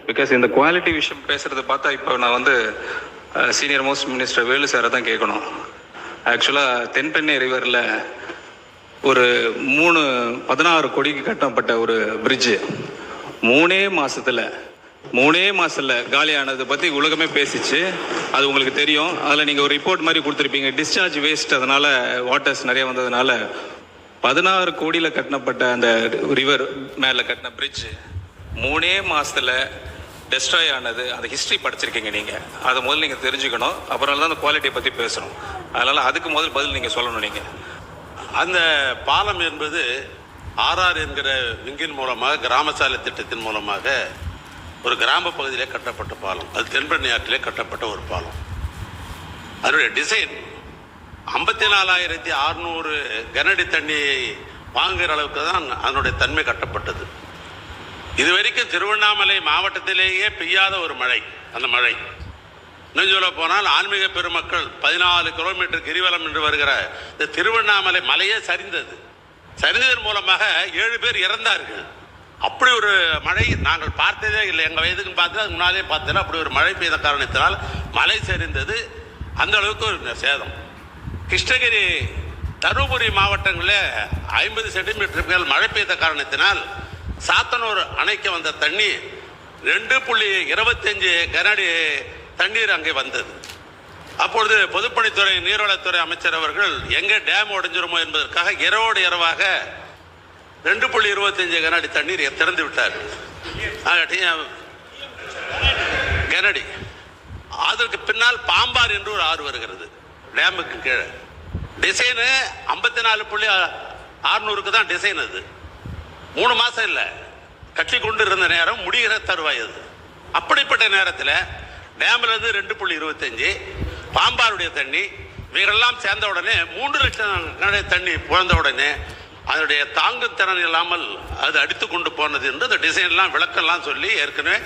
Because இந்த quality விஷயம் பேசுகிறத பார்த்தா இப்போ நான் வந்து சீனியர் மோஸ்ட் மினிஸ்டர் வேலு சாரை தான் கேட்கணும். ஆக்சுவலாக தென்பெண்ணை ரிவரில் ஒரு 16 கோடிக்கு கட்டப்பட்ட ஒரு பிரிட்ஜு 3 மாதத்தில் காலியானதை பற்றி உலகமே பேசிச்சு. அது உங்களுக்கு தெரியும். அதில் நீங்கள் ஒரு ரிப்போர்ட் மாதிரி கொடுத்துருப்பீங்க. டிஸ்சார்ஜ் வேஸ்ட், அதனால் வாட்டர்ஸ் நிறைய வந்ததுனால 16 கோடியில் கட்டப்பட்ட அந்த ரிவர் மேலே கட்டின பிரிட்ஜு 3 மாதத்தில் டெஸ்ட்ராய் ஆனது. அந்த ஹிஸ்ட்ரி படிச்சிருக்கீங்க நீங்கள், அதை முதல்ல நீங்கள் தெரிஞ்சுக்கணும். அப்புறம் தான் அந்த குவாலிட்டியை பற்றி பேசணும். அதனால் அதுக்கு முதல் பதில் நீங்கள் சொல்லணும். நீங்கள் அந்த பாலம் என்பது ஆர்ஆர் என்கிற விங்கின் மூலமாக கிராம சாலை திட்டத்தின் மூலமாக ஒரு கிராம பகுதியிலே கட்டப்பட்ட பாலம். அது தென்பெண்ணை ஆற்றிலே கட்டப்பட்ட ஒரு பாலம். அதனுடைய டிசைன் 54,600 கனஅடி தண்ணியை வாங்குகிற அளவுக்கு தான் அதனுடைய தன்மை கட்டப்பட்டது. இதுவரைக்கும் திருவண்ணாமலை மாவட்டத்திலேயே பெய்யாத ஒரு மழை. அந்த மழை இன்னும் சொல்ல போனால் ஆன்மீக பெருமக்கள் 14 கிலோமீட்டர் கிரிவலம் என்று வருகிற இந்த திருவண்ணாமலை மலையே சரிந்ததன் மூலமாக 7 பேர் இறந்தார்கள். அப்படி ஒரு மழை நாங்கள் பார்த்ததே இல்லை. எங்கள் வயதுக்கு பார்த்தா முன்னாலே பார்த்ததில்லை. அப்படி ஒரு மழை பெய்த காரணத்தினால் மலை சரிந்தது. அந்த அளவுக்கு ஒரு சேதம். கிருஷ்ணகிரி தருமபுரி மாவட்டங்களில் 50 சென்டிமீட்டருக்கு மேல் மழை பெய்த காரணத்தினால் சாத்தனூர் அணைக்கு வந்த தண்ணி 2.25 கனஅடி தண்ணீர் அங்கே வந்தது. அப்பொழுது பொதுப்பணித்துறை நீர்வளத்துறை அமைச்சர் அவர்கள் எங்கே டேம் உடைஞ்சிருமோ என்பதற்காக இரவோடு இரவாக 2.25 கனஅடி தண்ணீர் திறந்து விட்டார்கள். கனஅடி. அதற்கு பின்னால் பாம்பார் என்று ஒரு ஆறு வருகிறது டேமுக்கு கீழே. டிசைனு 54,600க்கு தான் டிசைன். அது 3 மாதம் இல்லை, கட்டி கொண்டு இருந்த நேரம் முடிகிற தருவாய் அது. அப்படிப்பட்ட நேரத்தில் டேமில் இருந்து 2.25 பாம்பாருடைய தண்ணி இவைகளெல்லாம் சேர்ந்த உடனே 3 லட்சம் கனஅடி தண்ணி புழந்த உடனே அதனுடைய தாங்கும் திறன் இல்லாமல் அது அடித்து கொண்டு போனது என்று அந்த டிசைன்லாம் விளக்கெல்லாம் சொல்லி ஏற்கனவே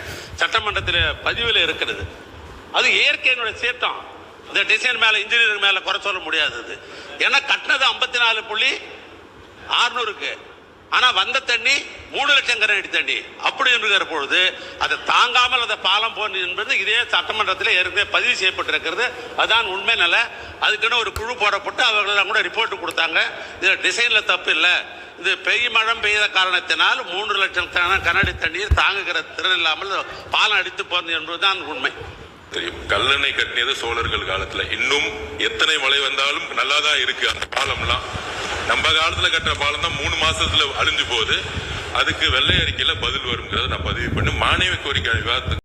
சட்டமன்றத்தில் பதிவில் இருக்கிறது. அது இயற்கையினுடைய சீற்றம். இந்த டிசைன் மேலே இன்ஜினியரிங் மேலே குறை சொல்ல முடியாதது. ஏன்னா கட்டினது 54,600க்கு, ஆனால் வந்த தண்ணி 3 லட்சம் கனஅடி தண்ணி. அப்படி இருக்கிற பொழுது அதை தாங்காமல் அந்த பாலம் போன என்பது இதே சட்டமன்றத்தில் ஏற்கனவே பதிவு செய்யப்பட்டிருக்கிறது. அதுதான் உண்மை நிலை. அதுக்குன்னு ஒரு குழு போடப்பட்டு அவர்களெல்லாம் கூட ரிப்போர்ட் கொடுத்தாங்க. இதில் டிசைனில் தப்பு இல்லை, இது மழை பெய்த காரணத்தினால் 3 லட்சம் கனஅடி தண்ணீர் தாங்குகிற திறன் இல்லாமல் பாலம் அடித்து போனது என்பதுதான் உண்மை. தெரியும். கல்லணை கட்டினது சோழர்கள் காலத்துல. இன்னும் எத்தனை மழை வந்தாலும் நல்லாதான் இருக்கு அந்த பாலம்லாம். நம்ம காலத்துல கட்டின பாலம் தான் 3 மாசத்துல அழிஞ்சு போகுது. அதுக்கு வெள்ளை அறிக்கையில பதில் வருங்கிறத நான் பதிவு பண்ணி மானிய கோரிக்கை விவாதத்துக்கு